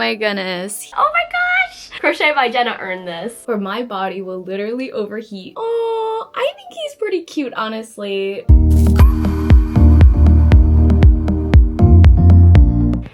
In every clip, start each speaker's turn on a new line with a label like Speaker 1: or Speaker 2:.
Speaker 1: my goodness.
Speaker 2: Oh my gosh! Crochet by Jenna earned this.
Speaker 1: Or my body will literally overheat. Oh, I think he's pretty cute, honestly.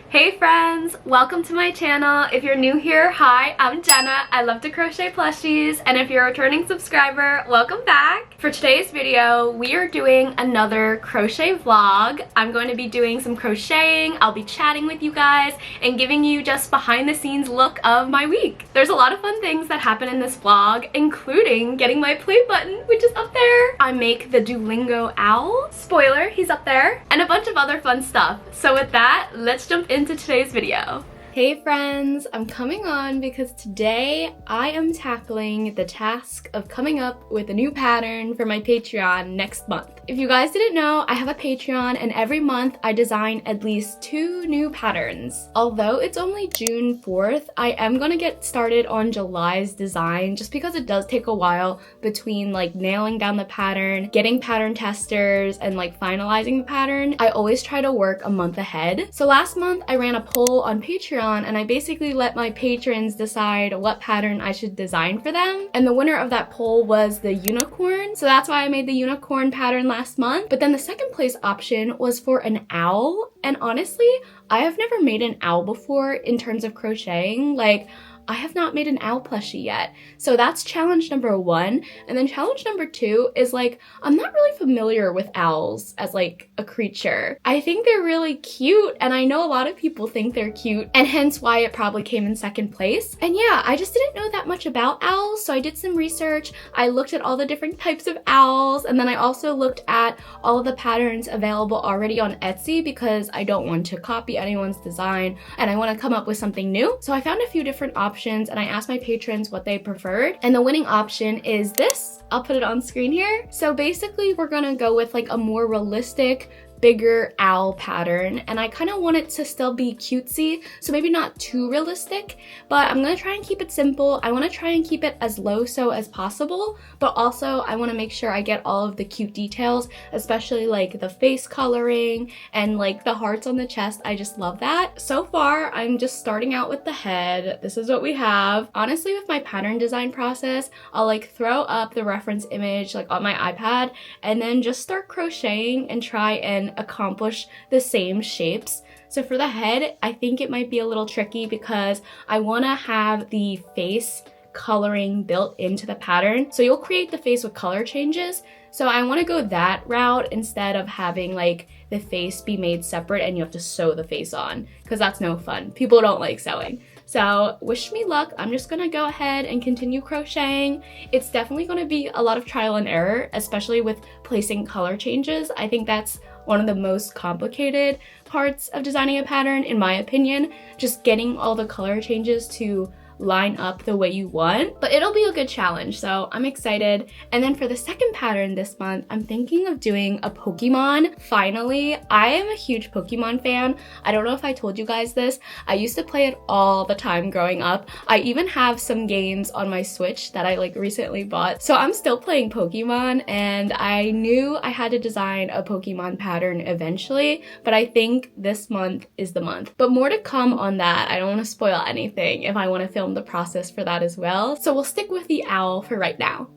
Speaker 2: Hey friends, welcome to my channel. If you're new here, hi, I'm Jenna. I love to crochet plushies, and if you're a returning subscriber, welcome back. For today's video, we are doing another crochet vlog. I'm going to be doing some crocheting, I'll be chatting with you guys, and giving you just behind the scenes look of my week. There's a lot of fun things that happen in this vlog, including getting my play button, which is up there. I make the Duolingo owl. Spoiler, he's up there. And a bunch of other fun stuff. So with that, let's jump into today's video.
Speaker 1: Hey friends, I'm coming on because today I am tackling the task of coming up with a new pattern for my Patreon next month. If you guys didn't know, I have a Patreon and every month I design at least 2 new patterns. Although it's only June 4th, I am gonna get started on July's design just because it does take a while between like nailing down the pattern, getting pattern testers, and like finalizing the pattern. I always try to work a month ahead. So last month I ran a poll on Patreon and I basically let my patrons decide what pattern I should design for them. And the winner of that poll was the unicorn. So that's why I made the unicorn pattern last month. But then the second place option was for an owl. And honestly, I have never made an owl before in terms of crocheting. Like, I have not made an owl plushie yet. So that's challenge number 1. And then challenge number 2 is like, I'm not really familiar with owls as like a creature. I think they're really cute and I know a lot of people think they're cute and hence why it probably came in second place. And yeah, I just didn't know that much about owls. So I did some research. I looked at all the different types of owls and then I also looked at all of the patterns available already on Etsy because I don't want to copy anyone's design and I want to come up with something new. So I found a few different options and I asked my patrons what they preferred, and the winning option is this. I'll put it on screen here. So basically we're gonna go with like a more realistic, bigger owl pattern, and I kind of want it to still be cutesy, so maybe not too realistic, but I'm gonna try and keep it simple. I want to try and keep it as low-so as possible, but also I want to make sure I get all of the cute details, especially like the face coloring and like the hearts on the chest. I just love that. So far, I'm just starting out with the head. This is what we have. Honestly, with my pattern design process, I'll like throw up the reference image like on my iPad and then just start crocheting and try and accomplish the same shapes. So for the head, I think it might be a little tricky because I want to have the face coloring built into the pattern. So you'll create the face with color changes. So I want to go that route instead of having like the face be made separate and you have to sew the face on, because that's no fun. People don't like sewing. So wish me luck. I'm just gonna go ahead and continue crocheting. It's definitely gonna be a lot of trial and error, especially with placing color changes. I think that's one of the most complicated parts of designing a pattern, in my opinion, just getting all the color changes to line up the way you want, but it'll be a good challenge, so I'm excited. And then for the second pattern this month, I'm thinking of doing a Pokemon. Finally, I am a huge Pokemon fan. I don't know if I told you guys this. I used to play it all the time growing up. I even have some games on my Switch that I like recently bought. So I'm still playing Pokemon and I knew I had to design a Pokemon pattern eventually, but I think this month is the month. But more to come on that. I don't want to spoil anything if I want to film the process for that as well. So we'll stick with the owl for right now.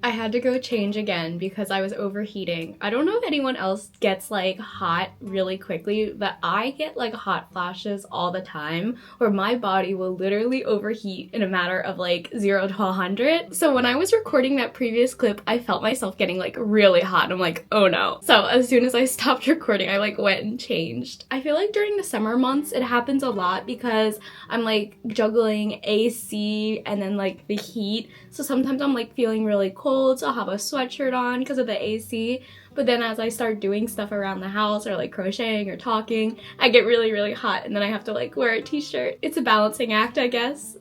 Speaker 1: I had to go change again because I was overheating. I don't know if anyone else gets like hot really quickly, but I get like hot flashes all the time where my body will literally overheat in a matter of like 0 to 100. So when I was recording that previous clip, I felt myself getting like really hot. I'm like, oh no. So as soon as I stopped recording, I like went and changed. I feel like during the summer months, it happens a lot because I'm like juggling AC and then like the heat. So sometimes I'm like feeling really cold, so I'll have a sweatshirt on because of the AC. But then as I start doing stuff around the house or like crocheting or talking, I get really, really hot and then I have to like wear a t-shirt. It's a balancing act, I guess.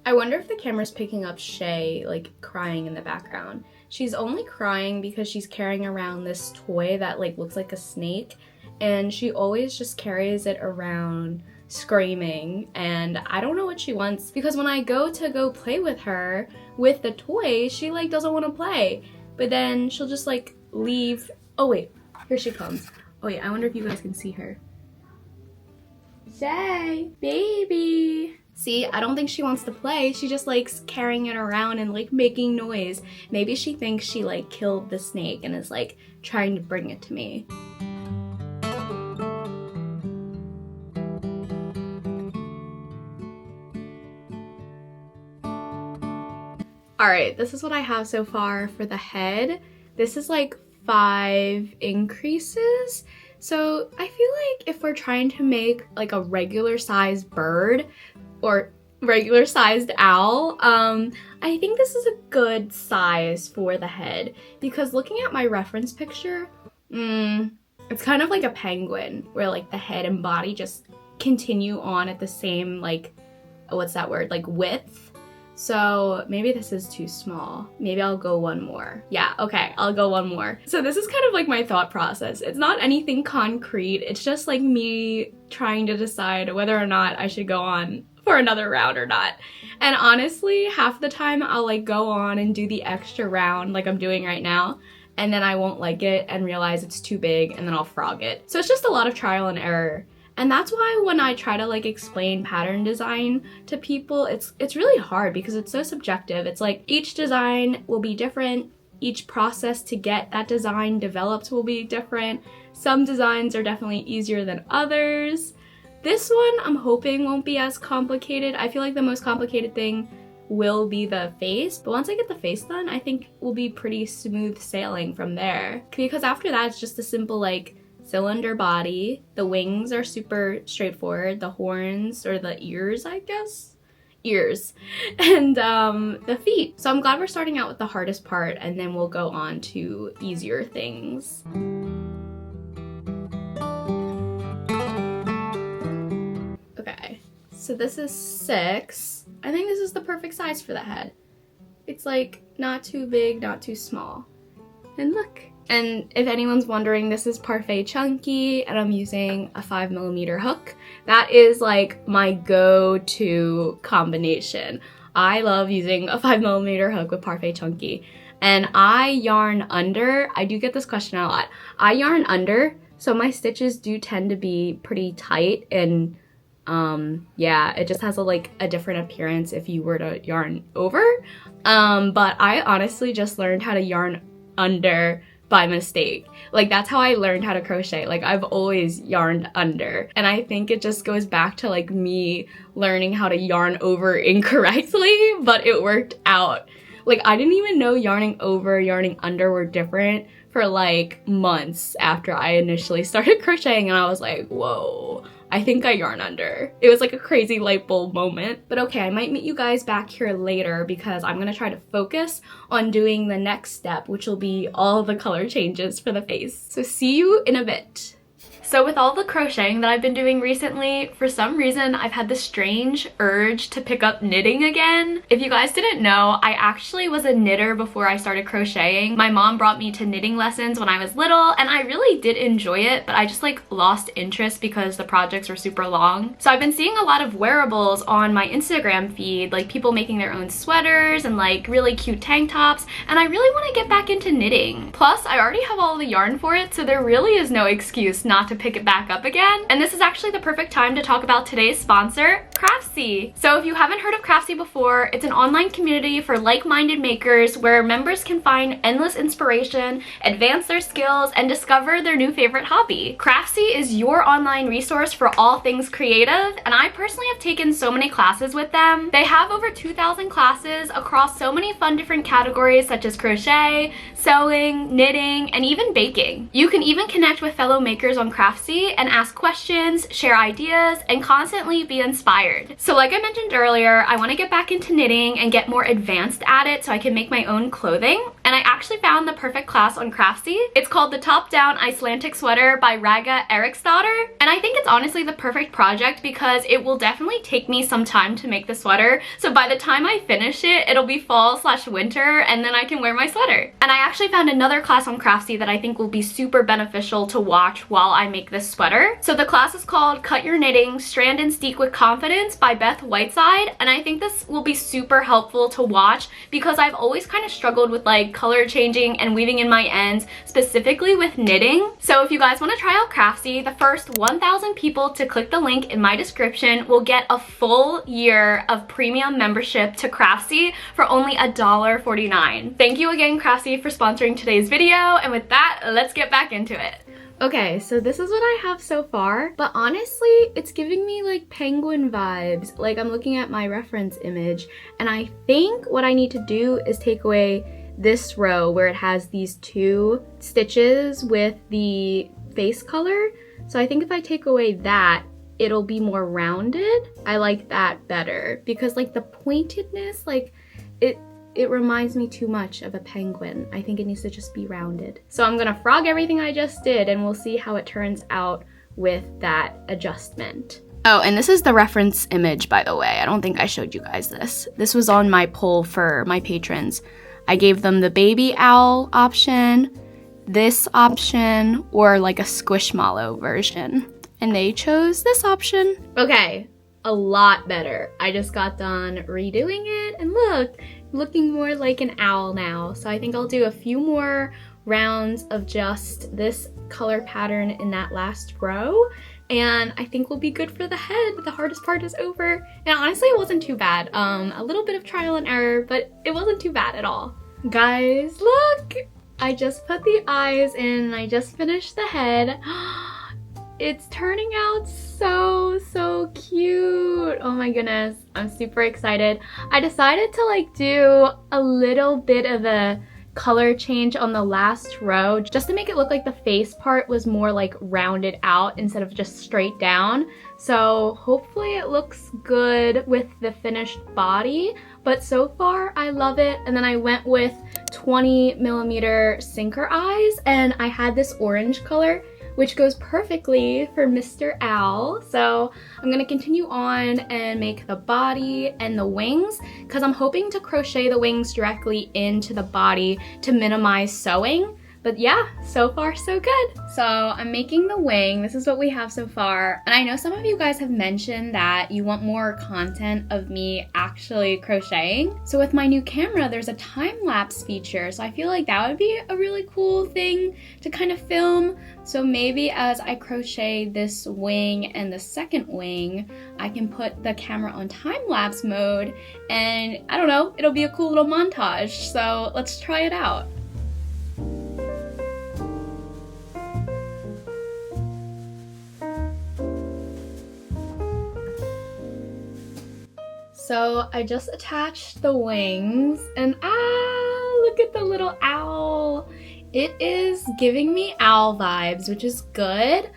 Speaker 1: I wonder if the camera's picking up Shay like crying in the background. She's only crying because she's carrying around this toy that like looks like a snake, and she always just carries it around screaming, and I don't know what she wants, because when I go play with her with the toy, she like doesn't want to play, but then she'll just like leave. Oh wait, here she comes. Oh wait, I wonder if you guys can see her. Say, baby. See, I don't think she wants to play. She just likes carrying it around and like making noise. Maybe she thinks she like killed the snake and is like trying to bring it to me. Alright, this is what I have so far for the head. This is like 5 increases. So I feel like if we're trying to make like a regular sized bird or regular sized owl, I think this is a good size for the head, because looking at my reference picture, it's kind of like a penguin where like the head and body just continue on at the same, like, what's that word, like width. So maybe this is too small. Maybe I'll go one more. Yeah, okay, I'll go one more. So this is kind of like my thought process. It's not anything concrete. It's just like me trying to decide whether or not I should go on for another round or not. And honestly, half the time I'll like go on and do the extra round like I'm doing right now, and then I won't like it and realize it's too big, and then I'll frog it. So it's just a lot of trial and error. And that's why when I try to like explain pattern design to people, it's really hard, because it's so subjective. It's like each design will be different. Each process to get that design developed will be different. Some designs are definitely easier than others. This one I'm hoping won't be as complicated. I feel like the most complicated thing will be the face, but once I get the face done, I think we'll be pretty smooth sailing from there. Because after that, it's just a simple like cylinder body. The wings are super straightforward. The horns, or the ears, I guess? Ears. And the feet. So I'm glad we're starting out with the hardest part, and then we'll go on to easier things. Okay, so this is 6. I think this is the perfect size for the head. It's like not too big, not too small. And look. And if anyone's wondering, this is Parfait Chunky, and I'm using a 5mm hook. That is like my go-to combination. I love using a 5mm hook with Parfait Chunky. And I yarn under. I do get this question a lot. I yarn under, so my stitches do tend to be pretty tight, and yeah, it just has a different appearance if you were to yarn over. But I honestly just learned how to yarn under by mistake. Like, that's how I learned how to crochet. Like, I've always yarned under, and I think it just goes back to like me learning how to yarn over incorrectly, but it worked out. Like, I didn't even know yarning over, yarning under were different for like months after I initially started crocheting, and I was like, whoa, I think I yarn under. It was like a crazy light bulb moment. But okay, I might meet you guys back here later, because I'm gonna try to focus on doing the next step, which will be all the color changes for the face. So see you in a bit. So with all the crocheting that I've been doing recently, for some reason I've had this strange urge to pick up knitting again. If you guys didn't know, I actually was a knitter before I started crocheting. My mom brought me to knitting lessons when I was little, and I really did enjoy it, but I just like lost interest because the projects were super long. So I've been seeing a lot of wearables on my Instagram feed, like people making their own sweaters and like really cute tank tops, and I really want to get back into knitting. Plus, I already have all the yarn for it, so there really is no excuse not to pick it back up again. And this is actually the perfect time to talk about today's sponsor, Craftsy. So if you haven't heard of Craftsy before, it's an online community for like-minded makers where members can find endless inspiration, advance their skills, and discover their new favorite hobby. Craftsy is your online resource for all things creative, and I personally have taken so many classes with them. They have over 2,000 classes across so many fun different categories such as crochet, sewing, knitting, and even baking. You can even connect with fellow makers on Craftsy and ask questions, share ideas, and constantly be inspired. So like I mentioned earlier, I want to get back into knitting and get more advanced at it so I can make my own clothing. And
Speaker 2: and I actually found the perfect class on Craftsy. It's called the Top Down Icelandic Sweater by Raga Eriksdottir, and I think it's honestly the perfect project because it will definitely take me some time to make the sweater. So by the time I finish it, it'll be fall/winter, and then I can wear my sweater. And I actually found another class on Craftsy that I think will be super beneficial to watch while I make this sweater. So the class is called Cut Your Knitting, Strand and Steek with Confidence by Beth Whiteside, and I think this will be super helpful to watch because I've always kind of struggled with like color changing and weaving in my ends, specifically with knitting. So if you guys want to try out Craftsy, the first 1,000 people to click the link in my description will get a full year of premium membership to Craftsy for only $1.49. Thank you again, Craftsy, for sponsoring today's video, and with that, let's get back into it.
Speaker 1: Okay, so this is what I have so far, but honestly, it's giving me like penguin vibes. Like I'm looking at my reference image, and I think what I need to do is take away this row where it has these 2 stitches with the face color. So I think if I take away that, it'll be more rounded. I like that better because like the pointedness, like it reminds me too much of a penguin. I think it needs to just be rounded. So I'm gonna frog everything I just did, and we'll see how it turns out with that adjustment. Oh, and this is the reference image, by the way. I don't think I showed you guys this. This was on my poll for my patrons. I gave them the baby owl option, this option, or like a squishmallow version. And they chose this option. Okay, a lot better. I just got done redoing it, and look, looking more like an owl now. So I think I'll do a few more rounds of just this color pattern in that last row, and I think we'll be good for the head. The hardest part is over, and honestly it wasn't too bad. A little bit of trial and error, but it wasn't too bad at all. Guys, look! I just put the eyes in, and I just finished the head. It's turning out so cute. Oh my goodness, I'm super excited. I decided to like do a little bit of a color change on the last row just to make it look like the face part was more like rounded out instead of just straight down. So hopefully it looks good with the finished body, but so far I love it. And then I went with 20mm sinker eyes, and I had this orange color which goes perfectly for Mr. Owl. So I'm gonna continue on and make the body and the wings because I'm hoping to crochet the wings directly into the body to minimize sewing. But yeah, so far so good. So I'm making the wing. This is what we have so far. And I know some of you guys have mentioned that you want more content of me actually crocheting. So with my new camera, there's a time-lapse feature. So I feel like that would be a really cool thing to kind of film. So maybe as I crochet this wing and the second wing, I can put the camera on time-lapse mode, and I don't know, it'll be a cool little montage. So let's try it out. So I just attached the wings, and look at the little owl. It is giving me owl vibes, which is good.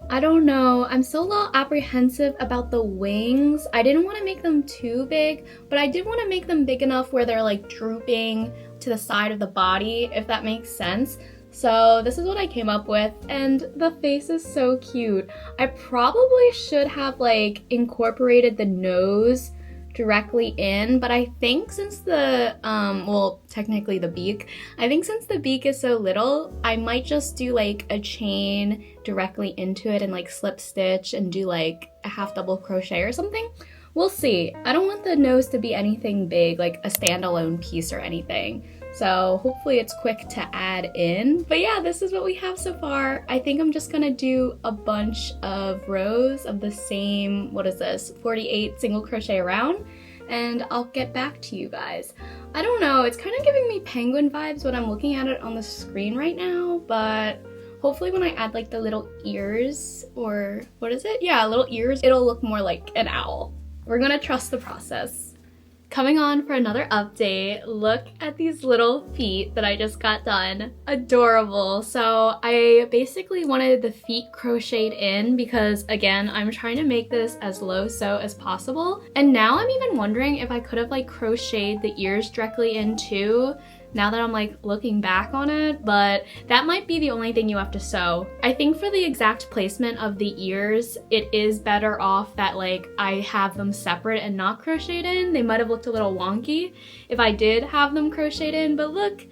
Speaker 1: I don't know, I'm still a little apprehensive about the wings. I didn't want to make them too big, but I did want to make them big enough where they're like drooping to the side of the body, if that makes sense. So this is what I came up with, and the face is so cute. I probably should have like incorporated the nose directly in, but I think since the, well, technically the beak, I think since the beak is so little, I might just do like a chain directly into it and like slip stitch and do like a half double crochet or something. We'll see. I don't want the nose to be anything big, like a standalone piece or anything. So hopefully it's quick to add in. But yeah, this is what we have so far. I think I'm just gonna do a bunch of rows of the same, what is this, 48 single crochet around, and I'll get back to you guys. I don't know, it's kind of giving me penguin vibes when I'm looking at it on the screen right now, but hopefully when I add like the little ears, or what is it? Yeah, little ears, it'll look more like an owl. We're gonna trust the process. Coming on for another update, look at these little feet that I just got done. Adorable. So I basically wanted the feet crocheted in because, again, I'm trying to make this as low sew as possible. And now I'm even wondering if I could have like crocheted the ears directly in too. now that I'm like looking back on it, but that might be the only thing you have to sew. I think for the exact placement of the ears, it is better off that like I have them separate and not crocheted in. They might have looked a little wonky if I did have them crocheted in, but look,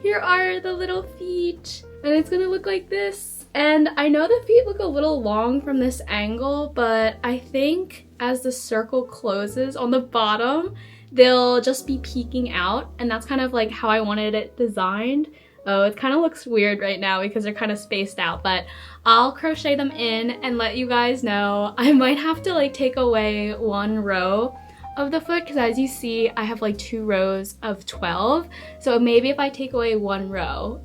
Speaker 1: here are the little feet, and it's gonna look like this. And I know the feet look a little long from this angle, but I think as the circle closes on the bottom, they'll just be peeking out, and that's kind of like how I wanted it designed. Oh, it kind of looks weird right now because they're kind of spaced out, but I'll crochet them in and let you guys know. I might have to like take away one row of the foot because as you see, I have like 2 rows of 12. So maybe if I take away one row,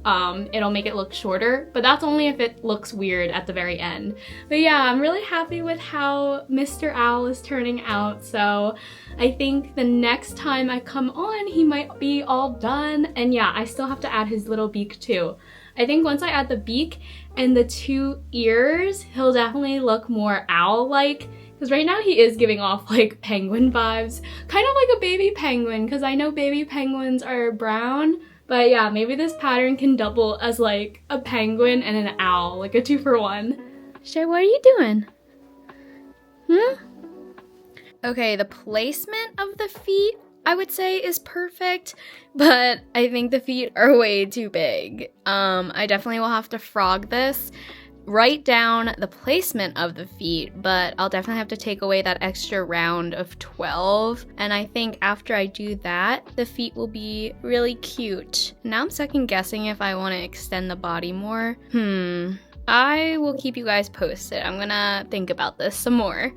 Speaker 1: it'll make it look shorter, but that's only if it looks weird at the very end. But yeah, I'm really happy with how Mr. Owl is turning out. So I think the next time I come on, he might be all done. And yeah, I still have to add his little beak too. I think once I add the beak and the 2 ears, he'll definitely look more owl-like. Because right now he is giving off like penguin vibes, kind of like a baby penguin, because I know baby penguins are brown. But yeah, maybe this pattern can double as like a penguin and an owl, like a 2-for-1. Shay, what are you doing? Okay, the placement of the feet I would say is perfect, but I think the feet are way too big. I definitely will have to frog this. Write down the placement of the feet, but I'll definitely have to take away that extra round of 12. And I think after I do that, the feet will be really cute. Now I'm second guessing if I want to extend the body more. I will keep you guys posted. I'm gonna think about this some more.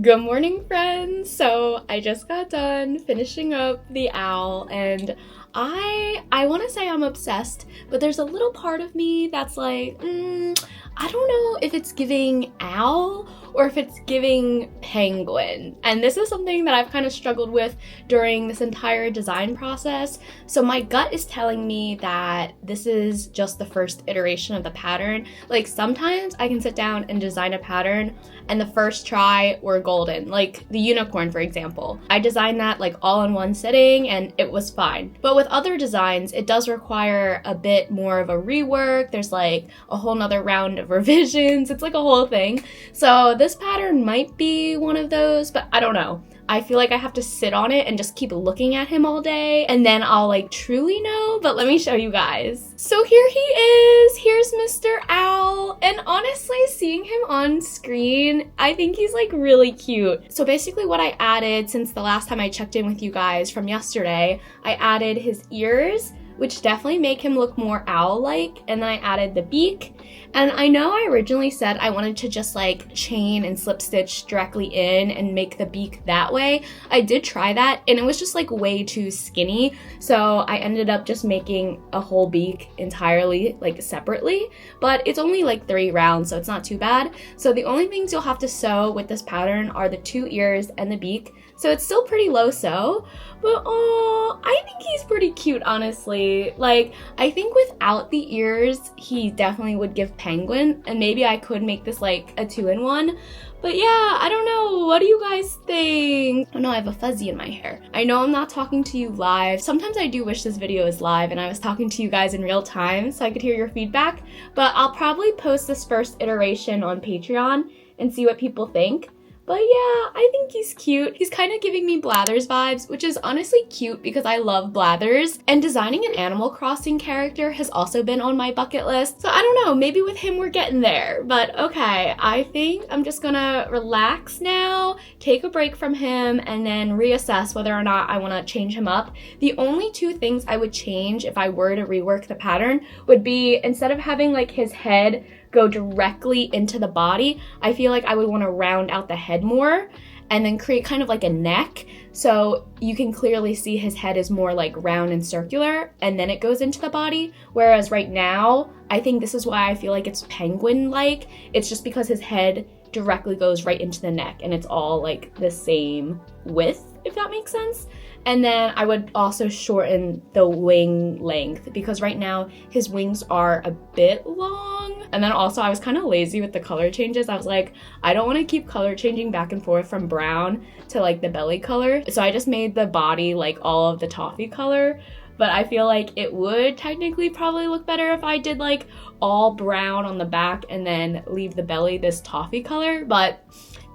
Speaker 1: Good morning, friends. So I just got done finishing up the owl, and I want to say I'm obsessed, but there's a little part of me that's like, I don't know if it's giving owl or if it's giving penguin. And this is something that I've kind of struggled with during this entire design process. So my gut is telling me that this is just the first iteration of the pattern. Like sometimes I can sit down and design a pattern and the first try we're golden. Like the unicorn, for example. I designed that like all in one sitting and it was fine. But with other designs, it does require a bit more of a rework. There's like a whole nother round of revisions. It's like a whole thing. So this pattern might be one of those, but I don't know. I feel like I have to sit on it and just keep looking at him all day, and then I'll like truly know, but let me show you guys. So here he is, here's Mr. Owl, and honestly, seeing him on screen, I think he's like really cute. So basically what I added since the last time I checked in with you guys from yesterday, I added his ears, which definitely make him look more owl-like, and then I added the beak. And I know I originally said I wanted to just like chain and slip stitch directly in and make the beak that way. I did try that and it was just like way too skinny. So I ended up just making a whole beak entirely like separately, but it's only like 3 rounds, so it's not too bad. So the only things you'll have to sew with this pattern are the 2 ears and the beak. So it's still pretty low sew, but I think he's pretty cute, honestly. Like, I think without the ears, he definitely would give penguin, and maybe I could make this like a 2-in-1. But yeah, I don't know. What do you guys think? Oh no, I have a fuzzy in my hair. I know I'm not talking to you live. Sometimes I do wish this video is live and I was talking to you guys in real time so I could hear your feedback, but I'll probably post this first iteration on Patreon and see what people think. But yeah, I think he's cute. He's kind of giving me Blathers vibes, which is honestly cute because I love Blathers. And designing an Animal Crossing character has also been on my bucket list. So I don't know, maybe with him we're getting there. But okay, I think I'm just gonna relax now, take a break from him, and then reassess whether or not I want to change him up. The only 2 things I would change if I were to rework the pattern would be, instead of having like his head go directly into the body, I feel like I would want to round out the head more and then create kind of like a neck so you can clearly see his head is more like round and circular and then it goes into the body. Whereas right now, I think this is why I feel like it's penguin-like. It's just because his head directly goes right into the neck and it's all like the same width, if that makes sense. And then I would also shorten the wing length because right now his wings are a bit long. And then also I was kind of lazy with the color changes. I was like, I don't want to keep color changing back and forth from brown to like the belly color. So I just made the body like all of the toffee color. but I feel like it would technically probably look better if I did like all brown on the back and then leave the belly this toffee color, but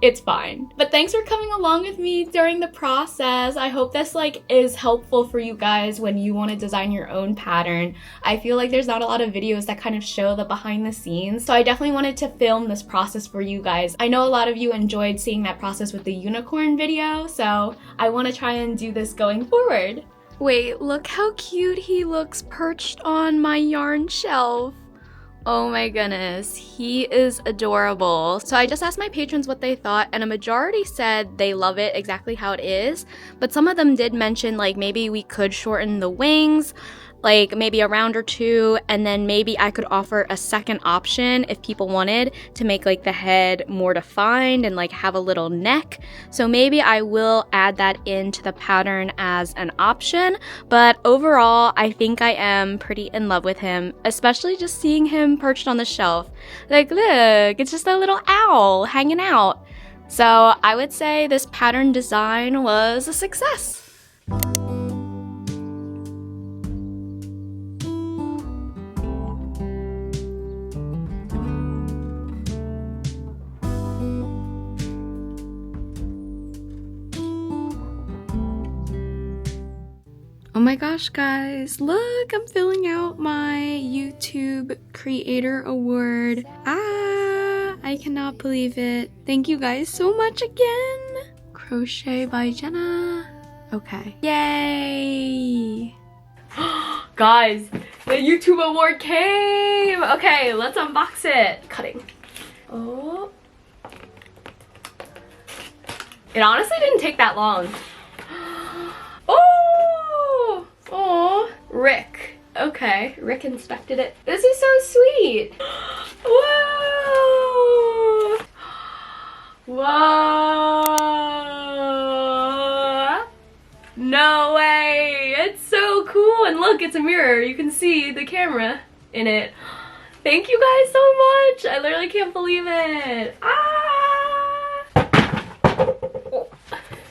Speaker 1: it's fine. But thanks for coming along with me during the process. I hope this like is helpful for you guys when you want to design your own pattern. I feel like there's not a lot of videos that kind of show the behind the scenes, so I definitely wanted to film this process for you guys. I know a lot of you enjoyed seeing that process with the unicorn video, so I want to try and do this going forward. Wait, look how cute he looks perched on my yarn shelf. Oh my goodness, he is adorable. So I just asked my patrons what they thought, and a majority said they love it exactly how it is, but some of them did mention like maybe we could shorten the wings, like maybe a round or two, and then maybe I could offer a second option if people wanted to make like the head more defined and like have a little neck. So maybe I will add that into the pattern as an option, but overall I think I am pretty in love with him, especially just seeing him perched on the shelf. Like look, it's just a little owl hanging out. So I would say this pattern design was a success. Oh my gosh, guys, look, I'm filling out my YouTube Creator Award. I cannot believe it. Thank you guys so much again. Crochet by Jenna. Okay. Yay! Guys, the YouTube award came! Okay, let's unbox it. Cutting. Oh. It honestly didn't take that long. Oh, Rick. Okay, Rick inspected it. This is so sweet. Whoa! Whoa! No way! It's so cool. And look, it's a mirror. You can see the camera in it. Thank you guys so much. I literally can't believe it.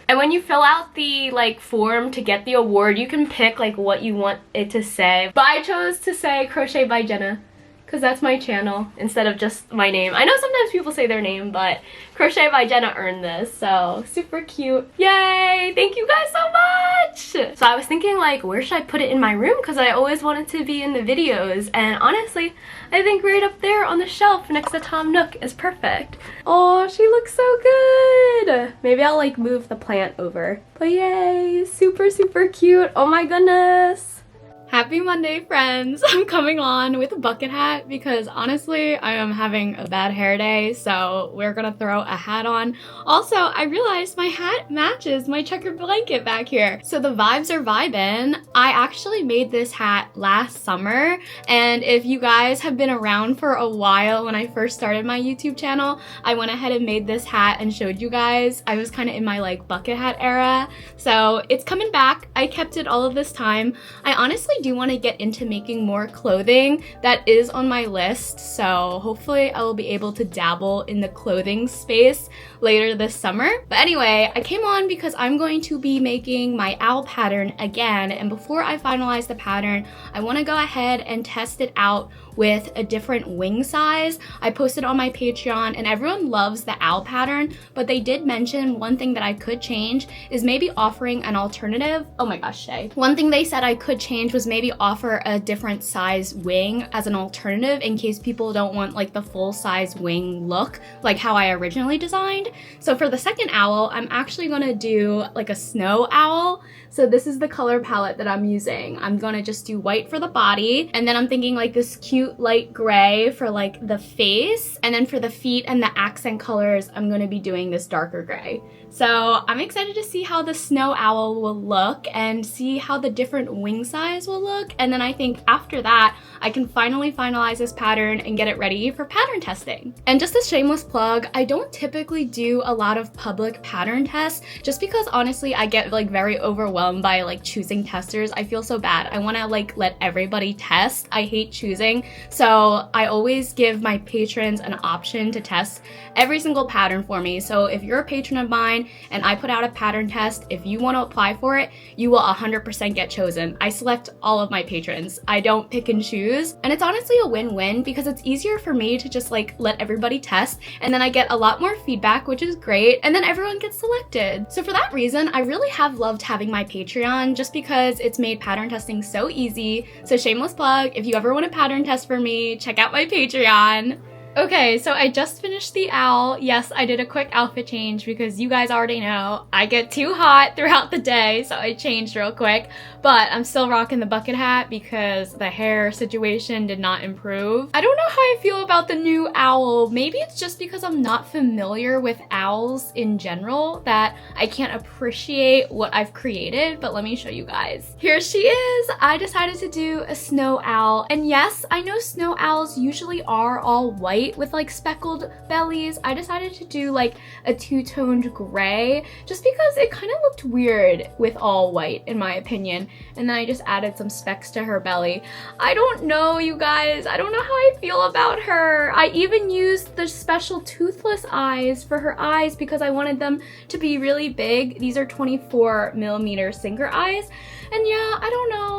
Speaker 1: And when you fill out the like form to get the award, you can pick like what you want it to say. But I chose to say Crochet by Jenna because that's my channel instead of just my name. I know sometimes people say their name, but Crochet by Jenna earned this, so super cute. Yay! Thank you guys so much! So I was thinking like, where should I put it in my room? Because I always wanted to be in the videos, and honestly, I think right up there on the shelf next to Tom Nook is perfect. Oh, she looks so good! Maybe I'll like move the plant over. But yay! Super, super cute. Oh my goodness! Happy Monday, friends! I'm coming on with a bucket hat because honestly, I am having a bad hair day, so we're gonna throw a hat on. Also, I realized my hat matches my checkered blanket back here. So the vibes are vibin'. I actually made this hat last summer, and if you guys have been around for a while when I first started my YouTube channel, I went ahead and made this hat and showed you guys. I was kind of in my like bucket hat era, so it's coming back. I kept it all of this time. I honestly do want to get into making more clothing. That is on my list, so hopefully I will be able to dabble in the clothing space later this summer. But anyway, I came on because I'm going to be making my owl pattern again, and before I finalize the pattern, I want to go ahead and test it out with a different wing size. I posted on my Patreon and everyone loves the owl pattern, but they did mention one thing that I could change is maybe offering an alternative. Oh my gosh, Shay. One thing they said I could change was maybe offer a different size wing as an alternative in case people don't want like the full size wing look like how I originally designed. So for the second owl, I'm actually gonna do like a snow owl. So this is the color palette that I'm using. I'm gonna just do white for the body, and then I'm thinking like this cute light gray for like the face, and then for the feet and the accent colors, I'm gonna be doing this darker gray. So I'm excited to see how the snow owl will look and see how the different wing size will look, and then I think after that, I can finally finalize this pattern and get it ready for pattern testing. And just a shameless plug, I don't typically do a lot of public pattern tests just because honestly I get like very overwhelmed by like choosing testers. I feel so bad. I want to like let everybody test. I hate choosing. So I always give my patrons an option to test every single pattern for me. So if you're a patron of mine Patreon and I put out a pattern test, if you want to apply for it, you will 100% get chosen. I select all of my patrons. I don't pick and choose. And it's honestly a win-win because it's easier for me to just like let everybody test, and then I get a lot more feedback, which is great, and then everyone gets selected. So for that reason, I really have loved having my Patreon just because it's made pattern testing so easy. So shameless plug, if you ever want a pattern test for me, check out my Patreon. Okay, so I just finished the owl. Yes, I did a quick outfit change because you guys already know I get too hot throughout the day, so I changed real quick. But I'm still rocking the bucket hat because the hair situation did not improve. I don't know how I feel about the new owl. Maybe it's just because I'm not familiar with owls in general that I can't appreciate what I've created, but let me show you guys. Here she is. I decided to do a snow owl. And yes, I know snow owls usually are all white with like speckled bellies. I decided to do like a two-toned gray just because it kind of looked weird with all white in my opinion. And then I just added some specks to her belly. I don't know, you guys. I don't know how I feel about her. I even used the special toothless eyes for her eyes because I wanted them to be really big. These are 24mm Singer eyes. And yeah, I don't know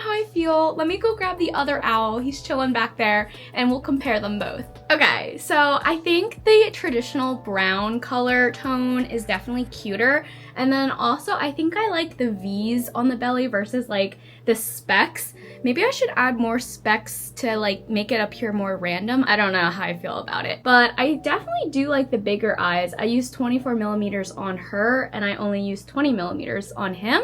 Speaker 1: how I feel. Let me go grab the other owl. He's chilling back there and we'll compare them both. Okay, so I think the traditional brown color tone is definitely cuter. And then also I think I like the V's on the belly versus like the specks. Maybe I should add more specks to like make it appear more random. I don't know how I feel about it, but I definitely do like the bigger eyes. I used 24mm on her and I only used 20mm on him.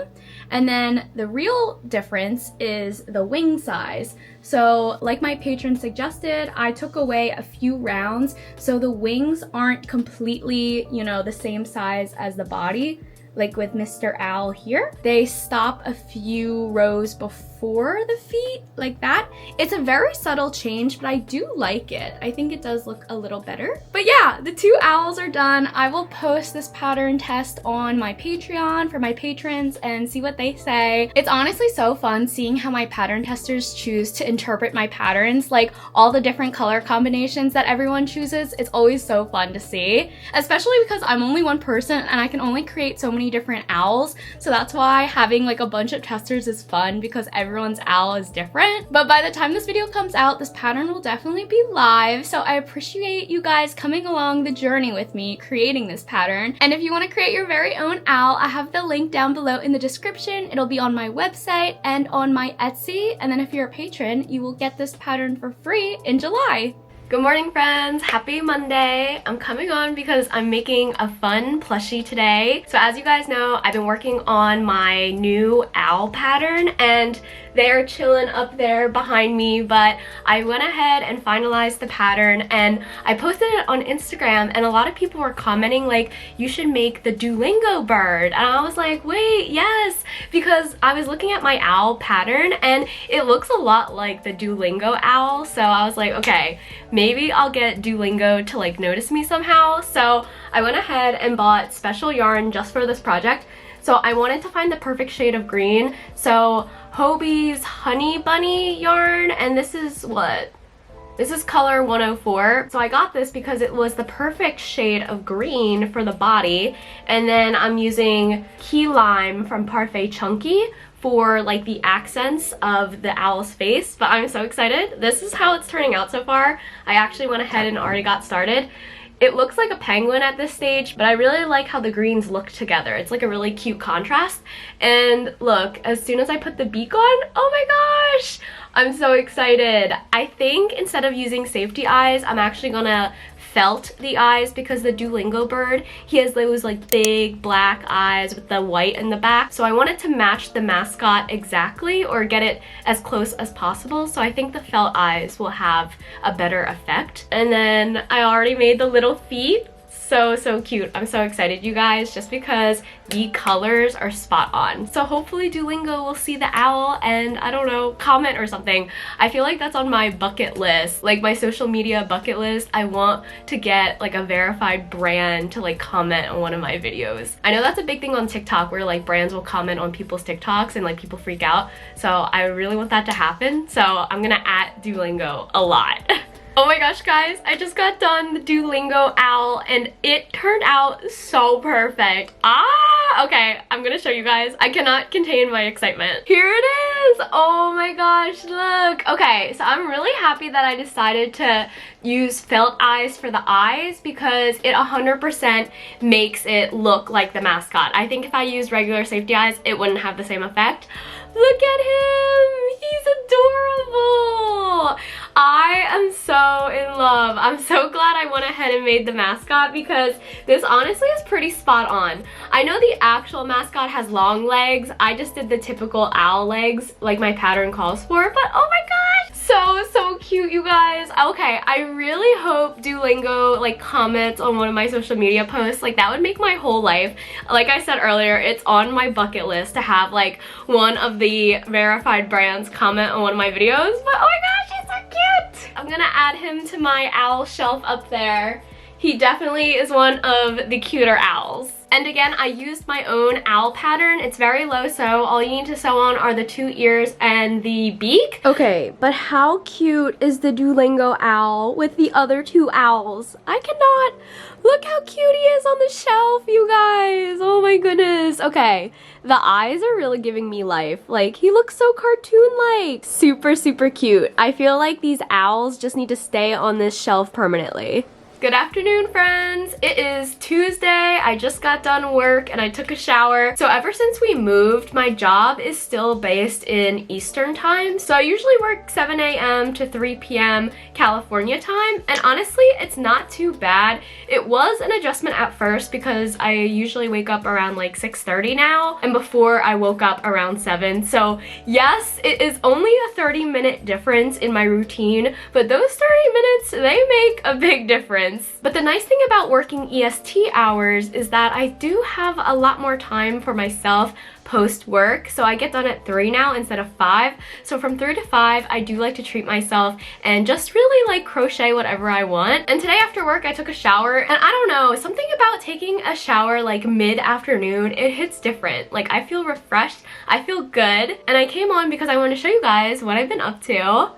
Speaker 1: And then the real difference is the wing size. So like my patron suggested, I took away a few rounds so the wings aren't completely, you know, the same size as the body. Like with Mr. Owl here, they stop a few rows before the feet, like that. It's a very subtle change, but I do like it. I think it does look a little better. But yeah, the two owls are done. I will post this pattern test on my Patreon for my patrons and see what they say. It's honestly so fun seeing how my pattern testers choose to interpret my patterns, like all the different color combinations that everyone chooses. It's always so fun to see, especially because I'm only one person and I can only create so many different owls. So that's why having like a bunch of testers is fun because everyone's owl is different. But by the time this video comes out, this pattern will definitely be live. So I appreciate you guys coming along the journey with me creating this pattern. And if you want to create your very own owl, I have the link down below in the description. It'll be on my website and on my Etsy. And then if you're a patron, you will get this pattern for free in July. Good morning, friends. Happy Monday. I'm coming on because I'm making a fun plushie today. So as you guys know, I've been working on my new owl pattern and they're chilling up there behind me, but I went ahead and finalized the pattern and I posted it on Instagram and a lot of people were commenting like, you should make the Duolingo bird. And I was like, wait, yes, because I was looking at my owl pattern and it looks a lot like the Duolingo owl. So I was like, okay, maybe I'll get Duolingo to like notice me somehow. So I went ahead and bought special yarn just for this project. So I wanted to find the perfect shade of green. So Hobie's Honey Bunny yarn, and this is what? This is color 104. So I got this because it was the perfect shade of green for the body. And then I'm using Key Lime from Parfait Chunky for like the accents of the owl's face. But I'm so excited. This is how it's turning out so far. I actually went ahead and already got started. It looks like a penguin at this stage, but I really like how the greens look together. It's like a really cute contrast. And look, as soon as I put the beak on, oh my gosh, I'm so excited. I think instead of using safety eyes, I'm actually gonna felt the eyes because the Duolingo bird, he has those like big black eyes with the white in the back. So I wanted to match the mascot exactly or get it as close as possible. So I think the felt eyes will have a better effect. And then I already made the little feet. So cute. I'm so excited, you guys, just because the colors are spot on. So hopefully Duolingo will see the owl and, I don't know, comment or something. I feel like that's on my bucket list, like my social media bucket list. I want to get like a verified brand to like comment on one of my videos. I know that's a big thing on TikTok where like brands will comment on people's TikToks and like people freak out. So I really want that to happen. So I'm gonna at Duolingo a lot.
Speaker 2: Oh my gosh, guys, I just got done the Duolingo owl and it turned out so perfect. Okay, I'm gonna show you guys. I cannot contain my excitement. Here it is. Oh my gosh, look. Okay, so I'm really happy that I decided to use felt eyes for the eyes because it 100% makes it look like the mascot. I think if I used regular safety eyes, it wouldn't have the same effect. Look at him! He's adorable! I am so in love. I'm so glad I went ahead and made the mascot because this honestly is pretty spot on. I know the actual mascot has long legs. I just did the typical owl legs like my pattern calls for, but oh my gosh! So cute, you guys. Okay, I really hope Duolingo like comments on one of my social media posts. Like that would make my whole life. Like I said earlier, it's on my bucket list to have like one of the verified brands comment on one of my videos. But oh my gosh, he's so cute. I'm gonna add him to my owl shelf up there. He definitely is one of the cuter owls. And again, I used my own owl pattern. It's very low sew. All you need to sew on are the 2 ears and the beak. Okay, but how cute is the Duolingo owl with the other 2 owls? I cannot. Look how cute he is on the shelf, you guys. Oh my goodness. Okay, the eyes are really giving me life. Like, he looks so cartoon-like. Super, super cute. I feel like these owls just need to stay on this shelf permanently. Good afternoon, friends. It is Tuesday. I just got done work and I took a shower. So ever since we moved, my job is still based in Eastern time. So I usually work 7 a.m. to 3 p.m. California time. And honestly, it's not too bad. It was an adjustment at first because I usually wake up around like 6:30 now. And before I woke up around 7. So yes, it is only a 30-minute difference in my routine. But those 30 minutes, they make a big difference. But the nice thing about working EST hours is that I do have a lot more time for myself post-work. So I get done at 3 now instead of 5. So from 3 to 5, I do like to treat myself and just really like crochet whatever I want. And today after work, I took a shower and I don't know, something about taking a shower like mid-afternoon, it hits different. Like I feel refreshed, I feel good. And I came on because I want to show you guys what I've been up to.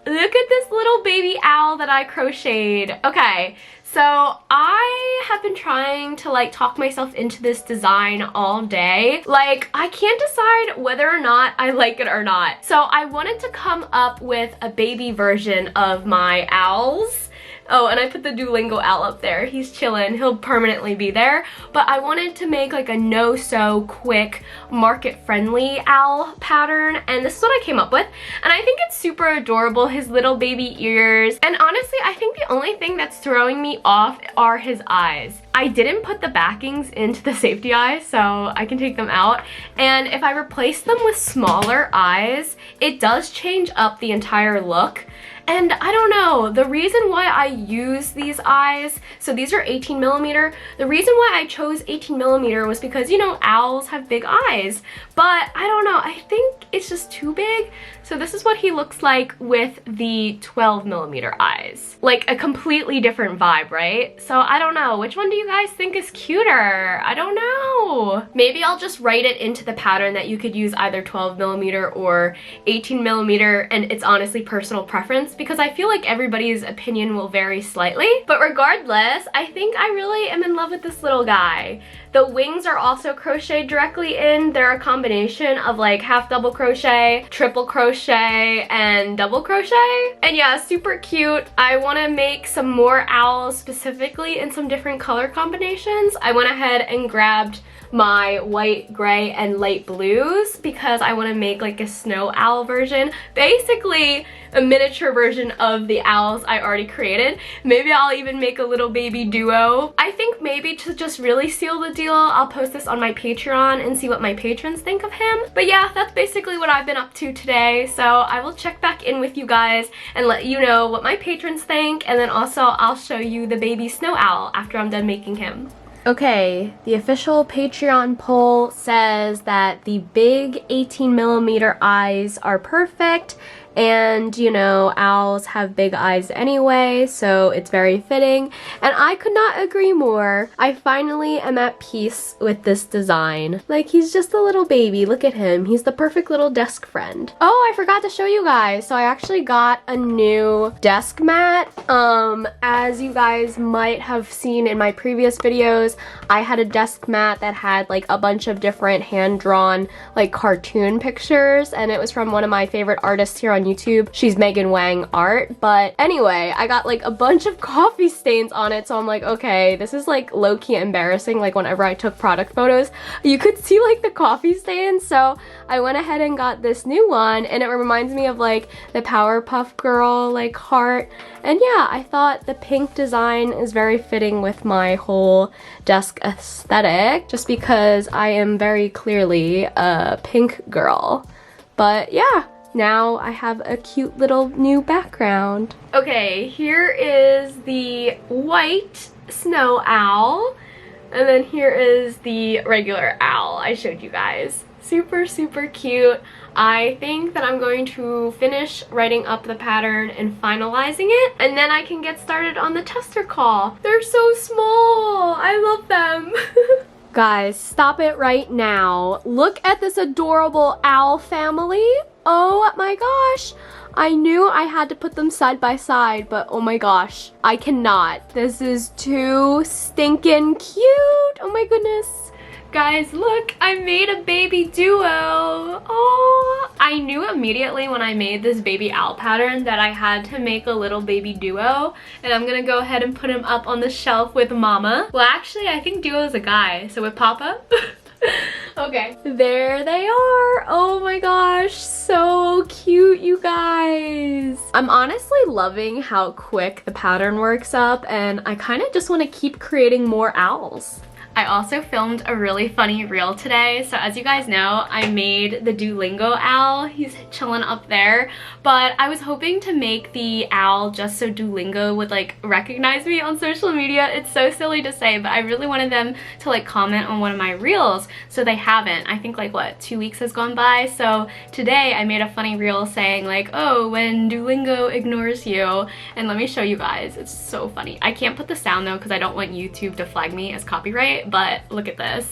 Speaker 2: Look at this little baby owl that I crocheted. Okay, so I have been trying to like talk myself into this design all day. Like, I can't decide whether or not I like it or not. So I wanted to come up with a baby version of my owls. Oh, and I put the Duolingo owl up there. He's chilling. He'll permanently be there. But I wanted to make like a no-sew, quick, market-friendly owl pattern. And this is what I came up with. And I think it's super adorable, his little baby ears. And honestly, I think the only thing that's throwing me off are his eyes. I didn't put the backings into the safety eyes, so I can take them out. And if I replace them with smaller eyes, it does change up the entire look. And I don't know, the reason why I use these eyes, so these are 18mm, the reason why I chose 18mm was because, you know, owls have big eyes. But I don't know, I think it's just too big. So this is what he looks like with the 12mm eyes. Like a completely different vibe, right? So I don't know, which one do you guys think is cuter? I don't know. Maybe I'll just write it into the pattern that you could use either 12mm or 18mm, and it's honestly personal preference because I feel like everybody's opinion will vary slightly. But regardless, I think I really am in love with this little guy. The wings are also crocheted directly in. They're a combination of like half double crochet, triple crochet, and double crochet. And yeah, super cute. I want to make some more owls specifically in some different color combinations. I went ahead and grabbed my white, gray, and light blues because I want to make like a snow owl version. Basically, a miniature version of the owls I already created. Maybe I'll even make a little baby duo. I think maybe to just really seal the deal, I'll post this on my Patreon and see what my patrons think of him. But yeah, that's basically what I've been up to today. So I will check back in with you guys and let you know what my patrons think. And then also I'll show you the baby snow owl after I'm done making him. Okay, the official Patreon poll says that the big 18mm eyes are perfect and you know, owls have big eyes anyway, so it's very fitting, and I could not agree more. I finally am at peace with this design. Like, he's just a little baby. Look at him. He's the perfect little desk friend. Oh, I forgot to show you guys. So I actually got a new desk mat. As you guys might have seen in my previous videos, I had a desk mat that had like a bunch of different hand-drawn like cartoon pictures, and it was from one of my favorite artists here on YouTube. She's Megan Wang Art. But anyway, I got like a bunch of coffee stains on it, so I'm like, okay, this is like low-key embarrassing. Like, whenever I took product photos, you could see like the coffee stains, so I went ahead and got this new one, and it reminds me of like the Powerpuff Girl like heart. And yeah, I thought the pink design is very fitting with my whole desk aesthetic, just because I am very clearly a pink girl. But yeah, now I have a cute little new background. Okay, here is the white snow owl, and then here is the regular owl I showed you guys. Super, super cute. I think that I'm going to finish writing up the pattern and finalizing it, and then I can get started on the tester call. They're so small. I love them. Guys, stop it right now. Look at this adorable owl family. Oh my gosh. I knew I had to put them side by side, but oh my gosh, I cannot. This is too stinking cute. Oh my goodness. Guys, look, I made a baby duo. Oh, I knew immediately when I made this baby owl pattern that I had to make a little baby duo, and I'm gonna go ahead and put him up on the shelf with Mama. Well, actually, I think duo is a guy, so with Papa. Okay, there they are. Oh my gosh, so cute, you guys. I'm honestly loving how quick the pattern works up, and I kind of just want to keep creating more owls. I also filmed a really funny reel today. So as you guys know, I made the Duolingo owl. He's chilling up there. But I was hoping to make the owl just so Duolingo would like recognize me on social media. It's so silly to say, but I really wanted them to like comment on one of my reels. So they haven't. I think like what, 2 weeks has gone by. So today I made a funny reel saying like, oh, when Duolingo ignores you. And let me show you guys. It's so funny. I can't put the sound though because I don't want YouTube to flag me as copyright. But look at this.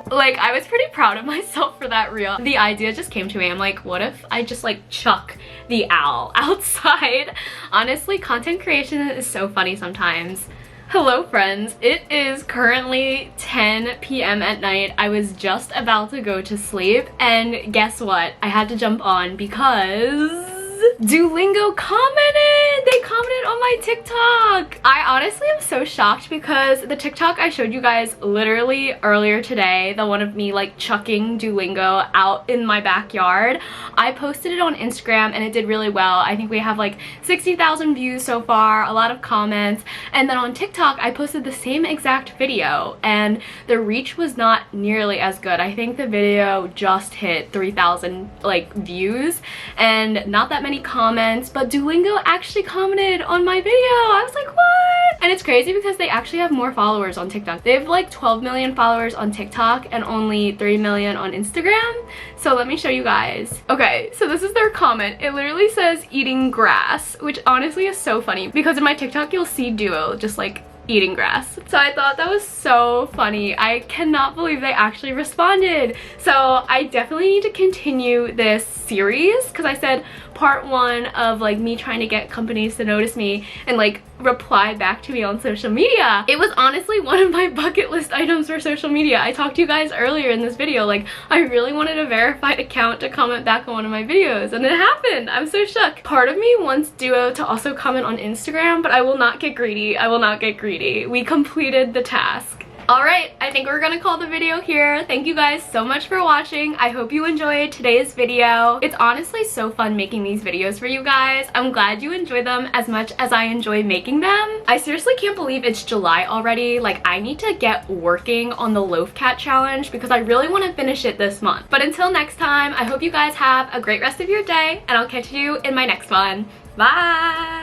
Speaker 2: Like, I was pretty proud of myself for that reel. The idea just came to me. I'm like, what if I just like chuck the owl outside? Honestly, content creation is so funny sometimes. Hello friends, it is currently 10 p.m. at night. I was just about to go to sleep, and guess what? I had to jump on because Duolingo commented! They commented on my TikTok! I honestly am so shocked because the TikTok I showed you guys literally earlier today, the one of me like chucking Duolingo out in my backyard, I posted it on Instagram and it did really well. I think we have like 60,000 views so far, a lot of comments, and then on TikTok I posted the same exact video and the reach was not nearly as good. I think the video just hit 3,000 like views and not that many comments, but Duolingo actually commented on my video. I was like, what? And it's crazy because they actually have more followers on TikTok. They have like 12 million followers on TikTok and only 3 million on Instagram. So let me show you guys. Okay, so this is their comment. It literally says eating grass, which honestly is so funny because in my TikTok you'll see Duo just like eating grass. So I thought that was so funny. I cannot believe they actually responded. So I definitely need to continue this series because I said part 1 of like me trying to get companies to notice me and like reply back to me on social media. It was honestly one of my bucket list items for social media. I talked to you guys earlier in this video, like I really wanted a verified account to comment back on one of my videos, and it happened. I'm so shook. Part of me wants Duo to also comment on Instagram, but I will not get greedy. I will not get greedy. We completed the task. Alright, I think we're gonna call the video here. Thank you guys so much for watching. I hope you enjoyed today's video. It's honestly so fun making these videos for you guys. I'm glad you enjoy them as much as I enjoy making them. I seriously can't believe it's July already. Like, I need to get working on the loaf cat challenge because I really want to finish it this month. But until next time, I hope you guys have a great rest of your day, and I'll catch you in my next one. Bye!